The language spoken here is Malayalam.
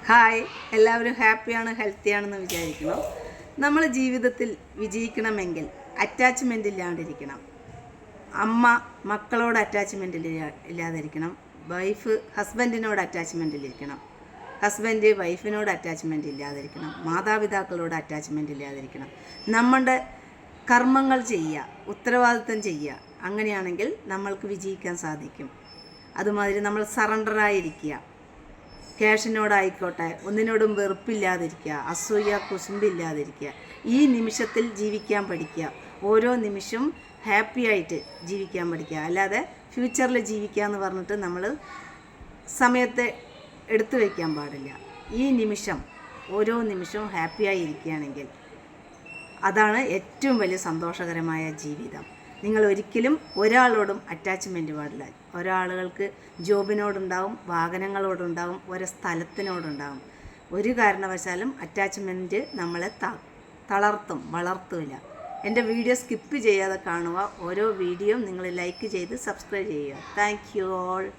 ഹായ്, എല്ലാവരും ഹാപ്പിയാണ് ഹെൽത്തിയാണെന്ന് വിചാരിക്കണം. നമ്മൾ ജീവിതത്തിൽ വിജയിക്കണമെങ്കിൽ അറ്റാച്ച്മെൻ്റ് ഇല്ലാണ്ടിരിക്കണം. അമ്മ മക്കളോട് അറ്റാച്ച്മെൻ്റ് ഇല്ലാതിരിക്കണം. വൈഫ് ഹസ്ബൻഡിനോട് അറ്റാച്ച്മെൻറ്റിലിരിക്കണം. ഹസ്ബൻഡ് വൈഫിനോട് അറ്റാച്ച്മെൻ്റ് ഇല്ലാതിരിക്കണം. മാതാപിതാക്കളോട് അറ്റാച്ച്മെൻ്റ് ഇല്ലാതിരിക്കണം. നമ്മുടെ കർമ്മങ്ങൾ ചെയ്യുക, ഉത്തരവാദിത്തം ചെയ്യുക. അങ്ങനെയാണെങ്കിൽ നമ്മൾക്ക് വിജയിക്കാൻ സാധിക്കും. അതുമാതിരി നമ്മൾ സറണ്ടറായിരിക്കുക. ക്യാഷിനോടായിക്കോട്ടെ, ഒന്നിനോടും വെറുപ്പില്ലാതിരിക്കുക, അസൂയ കുശുമ്പില്ലാതിരിക്കുക. ഈ നിമിഷത്തിൽ ജീവിക്കാൻ പഠിക്കുക. ഓരോ നിമിഷവും ഹാപ്പി ആയിട്ട് ജീവിക്കാൻ പഠിക്കുക. അല്ലാതെ ഫ്യൂച്ചറിൽ ജീവിക്കുക എന്ന് പറഞ്ഞിട്ട് നമ്മൾ സമയത്തെ എടുത്തു വയ്ക്കാൻ പാടില്ല. ഈ നിമിഷം ഓരോ നിമിഷവും ഹാപ്പിയായി ഇരിക്കുകയാണെങ്കിൽ അതാണ് ഏറ്റവും വലിയ സന്തോഷകരമായ ജീവിതം. നിങ്ങൾ ഒരിക്കലും ഒരാളോടും അറ്റാച്ച്മെൻറ്റ് പാടില്ല. ഒരാളുകൾക്ക് ജോബിനോടുണ്ടാവും, വാഹനങ്ങളോടുണ്ടാവും, ഓരോ സ്ഥലത്തിനോടുണ്ടാവും. ഒരു കാരണവശാലും അറ്റാച്ച്മെൻറ്റ് നമ്മളെ വളർത്തില്ല. എൻ്റെ വീഡിയോ സ്കിപ്പ് ചെയ്യാതെ കാണുക. ഓരോ വീഡിയോയും നിങ്ങൾ ലൈക്ക് ചെയ്ത് സബ്സ്ക്രൈബ് ചെയ്യുക. Thank you all.